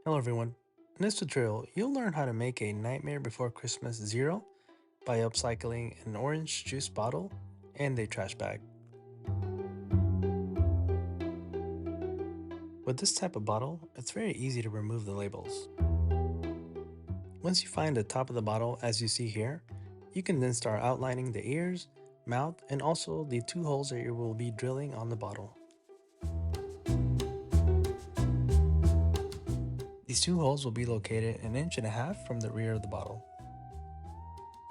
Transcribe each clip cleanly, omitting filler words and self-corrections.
Hello everyone. In this tutorial, you'll learn how to make a Nightmare Before Christmas Zero by upcycling an orange juice bottle and a trash bag. With this type of bottle, it's very easy to remove the labels. Once you find the top of the bottle as you see here, you can then start outlining the ears, mouth, and also the two holes that you will be drilling on the bottle. These two holes will be located 1.5 inches from the rear of the bottle.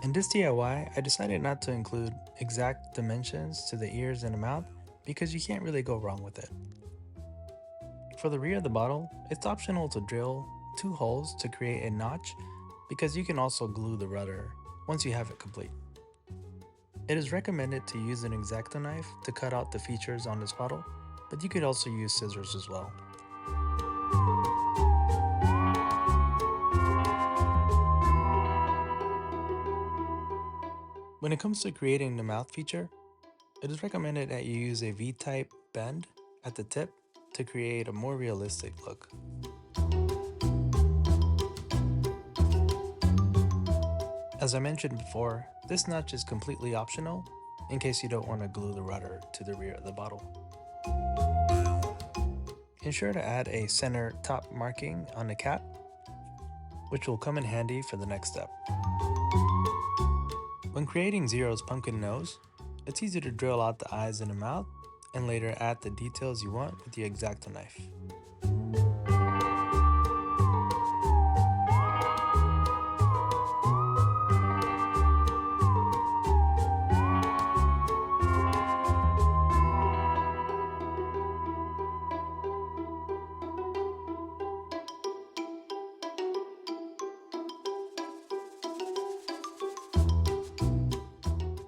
In this DIY, I decided not to include exact dimensions to the ears and the mouth because you can't really go wrong with it. For the rear of the bottle, it's optional to drill 2 holes to create a notch because you can also glue the rudder once you have it complete. It is recommended to use an X-Acto knife to cut out the features on this bottle, but you could also use scissors as well. When it comes to creating the mouth feature, it is recommended that you use a V-type bend at the tip to create a more realistic look. As I mentioned before, this notch is completely optional in case you don't want to glue the rudder to the rear of the bottle. Ensure to add a center top marking on the cap, which will come in handy for the next step. When creating Zero's pumpkin nose, it's easy to drill out the eyes and the mouth and later add the details you want with the X-Acto knife.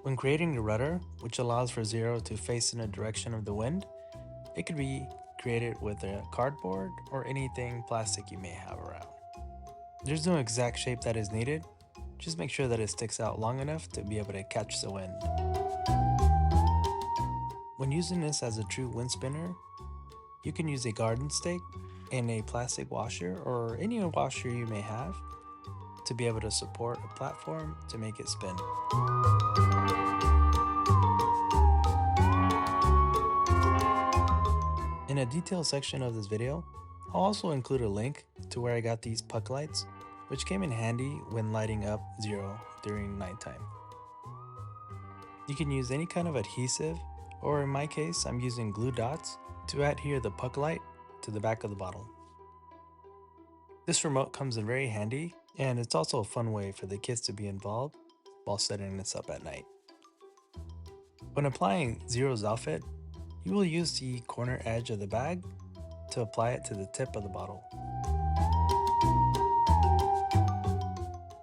When creating the rudder, which allows for Zero to face in the direction of the wind, it could be created with a cardboard or anything plastic you may have around. There's no exact shape that is needed, just make sure that it sticks out long enough to be able to catch the wind. When using this as a true wind spinner, you can use a garden stake and a plastic washer or any washer you may have to be able to support a platform to make it spin. In a detailed section of this video, I'll also include a link to where I got these puck lights, which came in handy when lighting up Zero during nighttime. You can use any kind of adhesive, or in my case, I'm using glue dots to adhere the puck light to the back of the bottle. This remote comes in very handy, and it's also a fun way for the kids to be involved while setting this up at night. When applying Zero's outfit, you will use the corner edge of the bag to apply it to the tip of the bottle.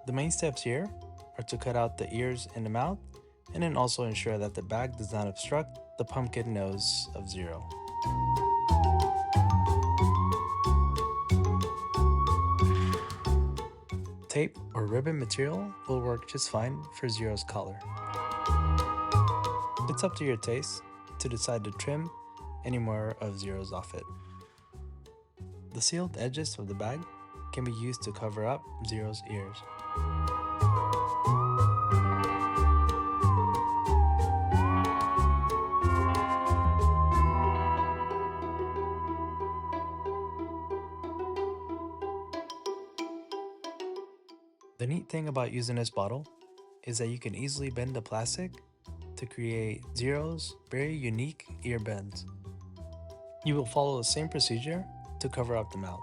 The main steps here are to cut out the ears and the mouth, and then also ensure that the bag does not obstruct the pumpkin nose of Zero. Tape or ribbon material will work just fine for Zero's collar. It's up to your taste to decide to trim any more of Zero's outfit. The sealed edges of the bag can be used to cover up Zero's ears. The neat thing about using this bottle is that you can easily bend the plastic to create Zero's very unique ear bends. You will follow the same procedure to cover up the mouth.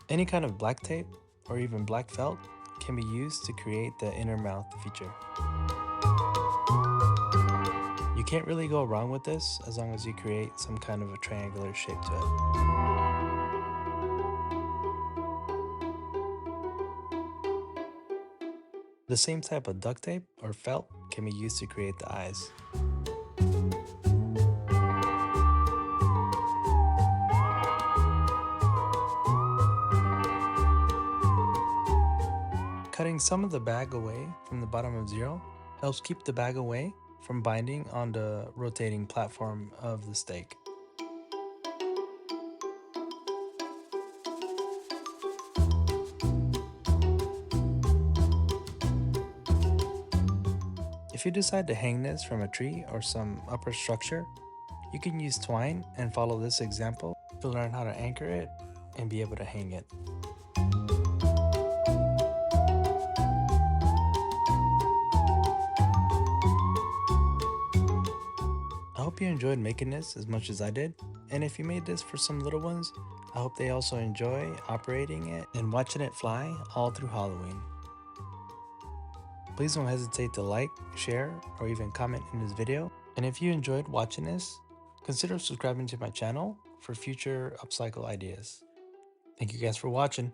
Any kind of black tape or even black felt can be used to create the inner mouth feature. You can't really go wrong with this as long as you create some kind of a triangular shape to it. The same type of duct tape or felt can be used to create the eyes. cutting some of the bag away from the bottom of zero helps keep the bag away from binding on the rotating platform of the stake. If you decide to hang this from a tree or some upper structure, you can use twine and follow this example to learn how to anchor it and be able to hang it. I hope you enjoyed making this as much as I did, and if you made this for some little ones, I hope they also enjoy operating it and watching it fly all through Halloween. Please don't hesitate to like, share, or even comment in this video, and if you enjoyed watching this, consider subscribing to my channel for future upcycle ideas. Thank you guys for watching.